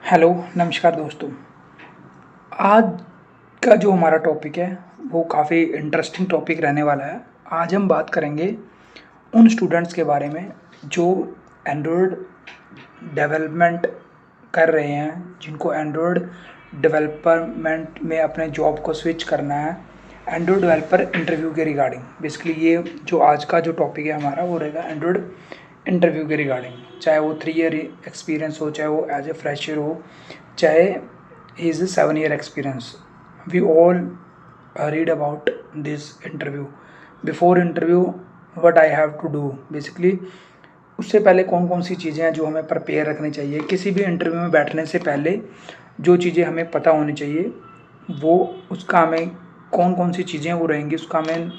Hello, नमस्कार दोस्तों। आज का जो हमारा टॉपिक है वो काफ़ी इंटरेस्टिंग टॉपिक रहने वाला है। आज हम बात करेंगे उन स्टूडेंट्स के बारे में जो एंड्रॉयड डेवलपमेंट कर रहे हैं, जिनको एंड्रॉयड डेवलपमेंट में अपने जॉब को स्विच करना है, एंड्रॉयड डेवलपर इंटरव्यू के रिगार्डिंग। बेसिकली ये जो आज का जो टॉपिक है हमारा वो रहेगा एंड्रॉयड इंटरव्यू के रिगार्डिंग। चाहे वो 3 ईयर एक्सपीरियंस हो, चाहे वो एज ए फ्रेशर हो, चाहे is 7 year experience. We all read about this interview. Before interview what I have to do, basically उससे पहले कौन कौन सी चीज़ें हैं जो हमें प्रिपेयर रखनी चाहिए। किसी भी इंटरव्यू में बैठने से पहले जो चीज़ें हमें पता होनी चाहिए वो उसका हमें कौन कौन सी चीज़ें वो रहेंगी उसका हमें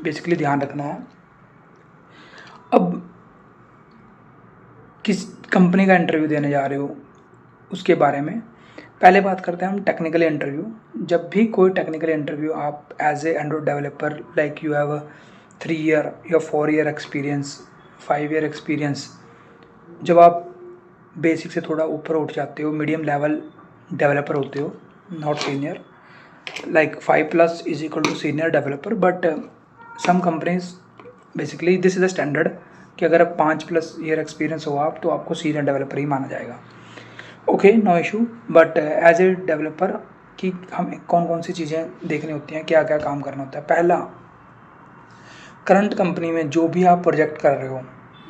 बेसिकली ध्यान रखना है। अब किस कंपनी का इंटरव्यू देने जा रहे हो उसके बारे में पहले बात करते हैं हम टेक्निकल इंटरव्यू। जब भी कोई टेक्निकल इंटरव्यू आप as a android developer like you have 3 year या 4 ईयर एक्सपीरियंस, 5 ईयर एक्सपीरियंस, जब आप बेसिक से थोड़ा ऊपर उठ जाते हो, मीडियम लेवल डेवलपर होते हो, not senior, like 5+ is equal to senior developer, but some companies basically this is the standard कि अगर आप 5+ ईयर एक्सपीरियंस हो आप तो आपको सीनियर डेवलपर ही माना जाएगा। Okay, no issue. But as a developer कि हमें कौन कौन सी चीज़ें देखनी होती हैं, क्या क्या काम करना होता है। पहला, करंट कंपनी में जो भी आप प्रोजेक्ट कर रहे हो,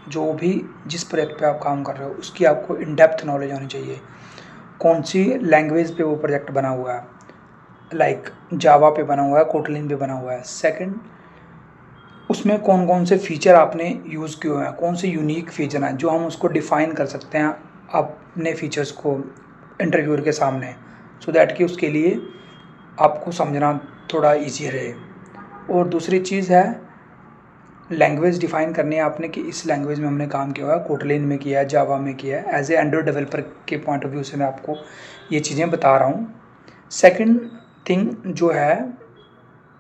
जो भी जिस प्रोजेक्ट पे आप काम कर रहे हो उसकी आपको इन डेप्थ नॉलेज होनी चाहिए। कौन सी लैंग्वेज पे वो प्रोजेक्ट बना हुआ है, लाइक जावा पे बना हुआ है, कोटलिन पे बना हुआ है। सेकंड, उसमें कौन कौन से फीचर आपने यूज़ किए हुए हैं, कौन से यूनिक फीचर हैं जो हम उसको डिफ़ाइन कर सकते हैं अपने फीचर्स को इंटरव्यूअर के सामने, सो दैट कि उसके लिए आपको समझना थोड़ा ईजी रहे। और दूसरी चीज़ है लैंग्वेज डिफ़ाइन करनी है आपने कि इस लैंग्वेज में हमने काम किया हुआ है, कोटलिन में किया है, जावा में किया है। एज ए एंड्रॉयड डेवलपर के पॉइंट ऑफ व्यू से मैं आपको ये चीज़ें बता रहा हूँ। सेकंड थिंग जो है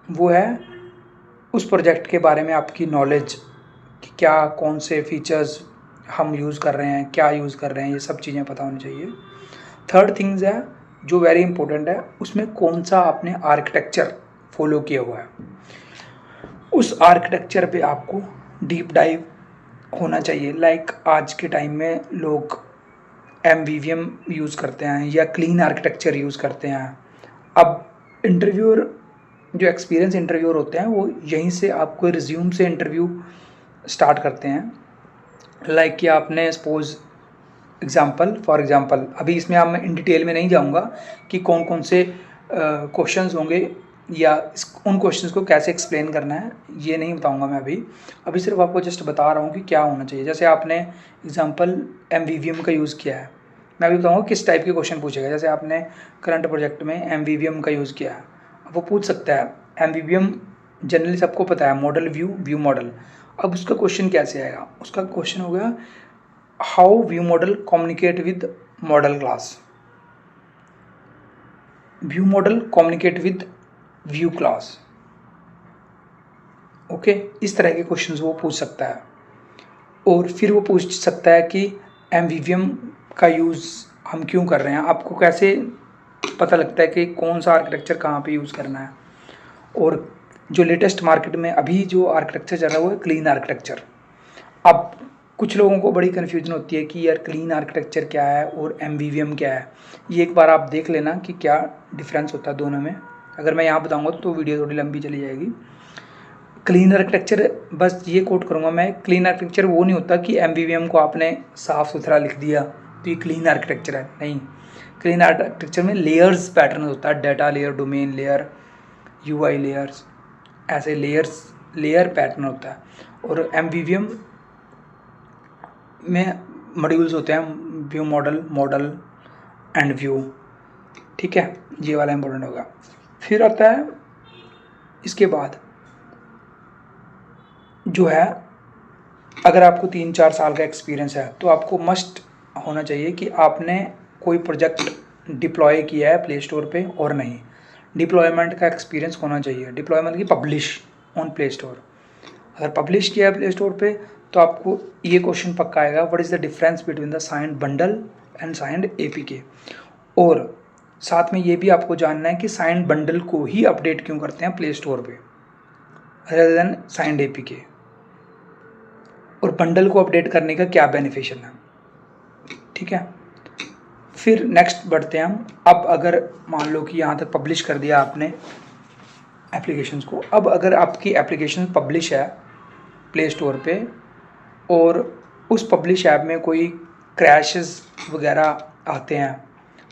वो है उस प्रोजेक्ट के बारे में आपकी नॉलेज कि क्या कौन से फीचर्स हम यूज़ कर रहे हैं, क्या यूज़ कर रहे हैं, ये सब चीज़ें पता होनी चाहिए। थर्ड थिंग्स है जो वेरी इंपॉर्टेंट है, उसमें कौन सा आपने आर्किटेक्चर फॉलो किया हुआ है, उस आर्किटेक्चर पे आपको डीप डाइव होना चाहिए। लाइक आज के टाइम में लोग MVVM यूज़ करते हैं या क्लीन आर्किटेक्चर यूज़ करते हैं। अब इंटरव्यूअर जो एक्सपीरियंस इंटरव्यूअर होते हैं वो यहीं से आपको रिज्यूम से इंटरव्यू स्टार्ट करते हैं। लाइक कि आपने सपोज फॉर एग्जांपल अभी इसमें आप मैं इन डिटेल में नहीं जाऊंगा कि कौन कौन से क्वेश्चंस होंगे या उन क्वेश्चंस को कैसे एक्सप्लेन करना है, ये नहीं बताऊंगा मैं अभी सिर्फ आपको जस्ट बता रहा हूँ कि क्या होना चाहिए। जैसे आपने एग्जांपल MVVM का यूज़ किया है, मैं अभी बताऊंगा किस टाइप के क्वेश्चन पूछेगा। जैसे आपने करंट प्रोजेक्ट में MVVM का यूज़ किया है, वो पूछ सकता है MVVM जनरली सबको पता है, मॉडल व्यू मॉडल। अब उसका क्वेश्चन कैसे आएगा, उसका क्वेश्चन हो गया how view model communicate with model class, view model communicate with view class. Okay, इस तरह के क्वेश्चंस वो पूछ सकता है। और फिर वो पूछ सकता है कि MVVM का यूज़ हम क्यों कर रहे हैं, आपको कैसे पता लगता है कि कौन सा आर्किटेक्चर कहाँ पे यूज़ करना है। और जो लेटेस्ट मार्केट में अभी जो आर्किटेक्चर चल रहा है वो है क्लीन आर्किटेक्चर। अब कुछ लोगों को बड़ी कन्फ्यूजन होती है कि यार क्लीन आर्किटेक्चर क्या है और MVVM क्या है। ये एक बार आप देख लेना कि क्या डिफरेंस होता है दोनों में। अगर मैं यहाँ बताऊँगा तो वीडियो थोड़ी लंबी चली जाएगी। क्लीन आर्किटेक्चर, बस ये कोट करूँगा मैं, क्लीन आर्किटेक्चर वो नहीं होता कि MVVM को आपने साफ़ सुथरा लिख दिया तो ये क्लीन आर्किटेक्चर है, नहीं। क्लीन आर्किटेक्चर में लेयर्स पैटर्न होता है, data layer, domain layer, UI layers, ऐसे लेयर पैटर्न होता है। और MVVM में मॉड्यूल्स होते हैं, व्यू मॉडल एंड व्यू, ठीक है, ये वाला इंपॉर्टेंट होगा। फिर आता है इसके बाद जो है, अगर आपको 3-4 साल का एक्सपीरियंस है तो आपको मस्ट होना चाहिए कि आपने कोई प्रोजेक्ट डिप्लॉय किया है प्ले स्टोर पे और नहीं। डिप्लॉयमेंट का एक्सपीरियंस होना चाहिए। डिप्लॉयमेंट की पब्लिश ऑन प्ले स्टोर, अगर पब्लिश किया है प्ले स्टोर पे तो आपको ये क्वेश्चन पक्का आएगा, what is the difference between the signed bundle and signed APK। और साथ में ये भी आपको जानना है कि साइंड बंडल को ही अपडेट क्यों करते हैं प्ले स्टोर पे रेदर देन साइंड APK, और बंडल को अपडेट करने का क्या बेनिफिशियल है। ठीक है, फिर नेक्स्ट बढ़ते हैं हम। अब अगर मान लो कि यहाँ तक पब्लिश कर दिया आपने एप्लीकेशंस को, अब अगर आपकी एप्लीकेशन पब्लिश है प्ले स्टोर पे और उस पब्लिश ऐप में कोई क्रैशेस वगैरह आते हैं,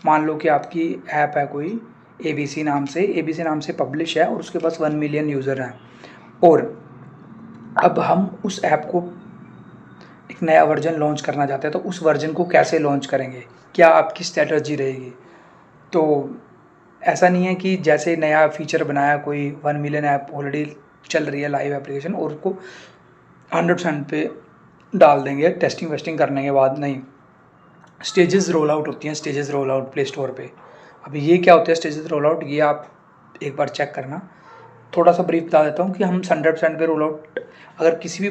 मान लो कि आपकी ऐप है कोई ABC नाम से पब्लिश है और उसके पास 1 मिलियन यूज़र हैं, और अब हम उस ऐप को एक नया वर्जन लॉन्च करना चाहते हैं, तो उस वर्जन को कैसे लॉन्च करेंगे, क्या आपकी स्ट्रैटेजी रहेगी। तो ऐसा नहीं है कि जैसे नया फीचर बनाया कोई 1 मिलियन ऐप ऑलरेडी चल रही है लाइव एप्लीकेशन और उसको 100% पे डाल देंगे टेस्टिंग वेस्टिंग करने के बाद, नहीं। स्टेजेस रोल आउट होती हैं, stages roll out play store पे। अभी ये क्या होता है स्टेजेस रोल आउट, ये आप एक बार चेक करना। थोड़ा सा ब्रीफ बता देता हूँ कि हम 100% पे रोल आउट, अगर किसी भी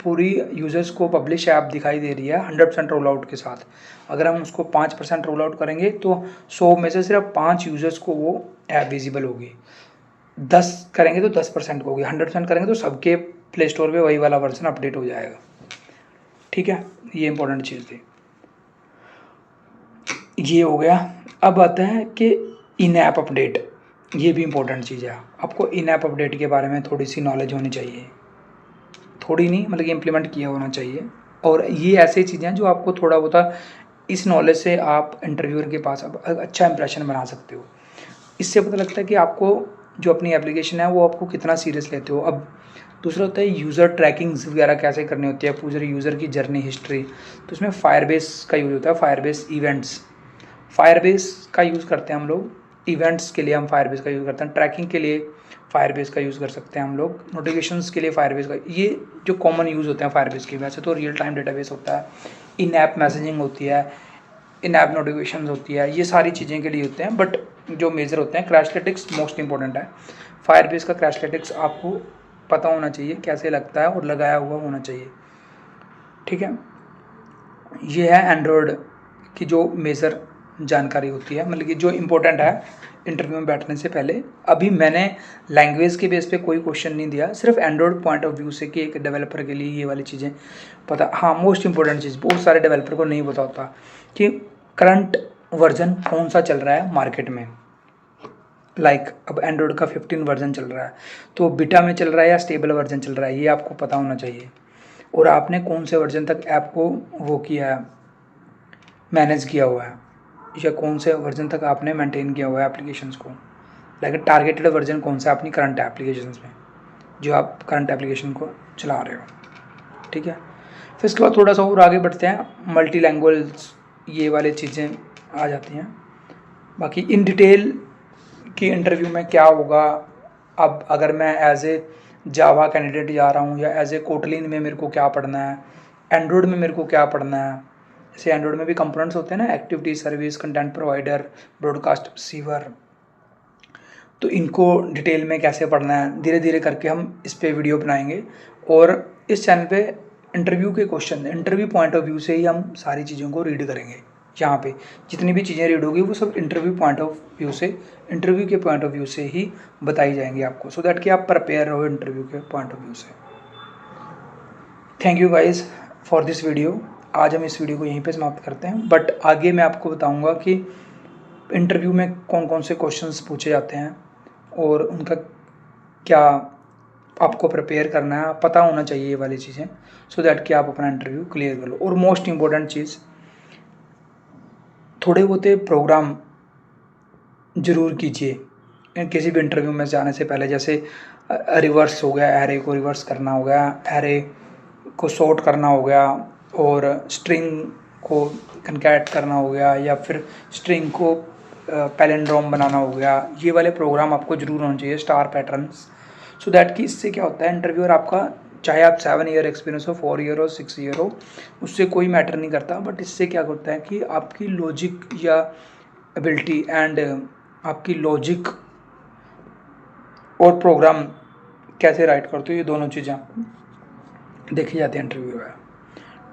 पूरी यूज़र्स को पब्लिश ऐप दिखाई दे रही है 100% रोल आउट के साथ, अगर हम उसको 5% रोल आउट करेंगे तो 100 में से सिर्फ 5 यूज़र्स को वो ऐप विजिबल होगी, 10 करेंगे तो 10% को होगी, 100% करेंगे तो सबके प्ले स्टोर पे वही वाला वर्जन अपडेट हो जाएगा। ठीक है, ये इंपॉर्टेंट चीज़ थी, ये हो गया। अब आता है कि इन ऐप अपडेट, ये भी इंपॉर्टेंट चीज़ है। आपको इन ऐप अपडेट के बारे में थोड़ी सी नॉलेज होनी चाहिए, थोड़ी नहीं मतलब कि इम्प्लीमेंट किया होना चाहिए। और ये ऐसी चीज़ें हैं जो आपको थोड़ा बहुत इस नॉलेज से आप इंटरव्यूअर के पास अब अच्छा इंप्रेशन बना सकते हो। इससे पता लगता है कि आपको जो अपनी एप्लीकेशन है वो आपको कितना सीरियस लेते हो। अब दूसरा होता है यूज़र ट्रैकिंग्स वगैरह कैसे करनी होती है, पूरी यूज़र की जर्नी हिस्ट्री, तो इसमें फायरबेस का यूज़ होता है, फायरबेस इवेंट्स, फायरबेस का यूज़ करते हैं हम लोग। इवेंट्स के लिए हम फायरबेस का यूज़ करते हैं, ट्रैकिंग के लिए फायरबेस का यूज़ कर सकते हैं हम लोग, नोटिफिकेशंस के लिए फायरबेस का, ये जो कॉमन यूज़ होते हैं फायरबेस के। वैसे तो रियल टाइम डेटाबेस होता है, इन ऐप मैसेजिंग होती है, इन ऐप नोटिफिकेशन होती है, ये सारी चीज़ें के लिए होते हैं। बट जो मेजर होते हैं क्रैशलेटिक्स मोस्ट इंपॉर्टेंट है। फायरबेस का क्रैशलेटिक्स आपको पता होना चाहिए कैसे लगता है और लगाया हुआ होना चाहिए। ठीक है, ये है एंड्रॉयड की जो मेजर जानकारी होती है, मतलब कि जो इम्पोर्टेंट है इंटरव्यू में बैठने से पहले। अभी मैंने लैंग्वेज के बेस पे कोई क्वेश्चन नहीं दिया, सिर्फ एंड्रॉयड पॉइंट ऑफ व्यू से कि एक डेवलपर के लिए ये वाली चीज़ें पता। हाँ, मोस्ट इंपॉर्टेंट चीज़ बहुत सारे डेवलपर को नहीं पता होता कि करंट वर्जन कौन सा चल रहा है मार्केट में। लाइक अब एंड्रॉयड का 15 वर्जन चल रहा है, तो बीटा में चल रहा है या स्टेबल वर्जन चल रहा है, ये आपको पता होना चाहिए। और आपने कौन से वर्जन तक ऐप को वो किया है, मैनेज किया हुआ है, या कौन से वर्जन तक आपने मेंटेन किया हुआ है एप्लीकेशंस को। लाइक टारगेटेड वर्जन कौन सा अपनी करंट एप्लीकेशंस में, जो आप करंट एप्लीकेशन को चला रहे हो। ठीक है, फिर इसके बाद थोड़ा सा और आगे बढ़ते हैं, मल्टी लैंग्वेज ये वाली चीज़ें आ जाती हैं। बाकी इन डिटेल कि इंटरव्यू में क्या होगा, अब अगर मैं एज ए जावा कैंडिडेट जा रहा हूँ या एज ए कोटलिन में मेरे को क्या पढ़ना है, एंड्रॉयड में मेरे को क्या पढ़ना है। जैसे एंड्रॉयड में भी कंपोनेंट्स होते हैं ना, activity service, content provider, broadcast receiver, तो इनको डिटेल में कैसे पढ़ना है धीरे धीरे करके हम इस पे वीडियो बनाएंगे। और इस चैनल पे इंटरव्यू के question, interview point of view से ही हम सारी चीज़ों को रीड करेंगे। यहाँ पे जितनी भी चीज़ें रीड होगी वो सब इंटरव्यू पॉइंट ऑफ व्यू से, इंटरव्यू के पॉइंट ऑफ व्यू से ही बताई जाएंगी आपको, सो दैट कि आप प्रिपेयर रहो इंटरव्यू के पॉइंट ऑफ व्यू से। Thank you guys for this video. आज हम इस वीडियो को यहीं पे समाप्त करते हैं, बट आगे मैं आपको बताऊंगा कि इंटरव्यू में कौन कौन से क्वेश्चंस पूछे जाते हैं और उनका क्या आपको प्रिपेयर करना है, पता होना चाहिए ये वाली चीज़ें, सो दैट कि आप अपना इंटरव्यू क्लियर कर लो। और मोस्ट इंपॉर्टेंट चीज़, थोड़े बहुत प्रोग्राम ज़रूर कीजिए किसी भी इंटरव्यू में जाने से पहले। जैसे रिवर्स हो गया, एरे को रिवर्स करना हो गया, एरे को सॉर्ट करना हो गया, और स्ट्रिंग को कनकैट करना हो गया, या फिर स्ट्रिंग को पैलिंड्रोम बनाना हो गया। ये वाले प्रोग्राम आपको ज़रूर होना चाहिए, स्टार पैटर्न्स, सो दैट कि इससे क्या होता है इंटरव्यूअर आपका, चाहे आप 7 ईयर एक्सपीरियंस हो, 4 ईयर हो, 6 ईयर हो, उससे कोई मैटर नहीं करता। बट इससे क्या होता है कि आपकी लॉजिक या एबिलिटी एंड आपकी लॉजिक और प्रोग्राम कैसे राइट करते हो, ये दोनों चीज़ें देखी जाती हैं इंटरव्यू में।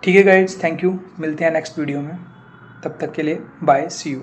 ठीक है गाइड्स, थैंक यू, मिलते हैं नेक्स्ट वीडियो में। तब तक के लिए बाय, सी यू।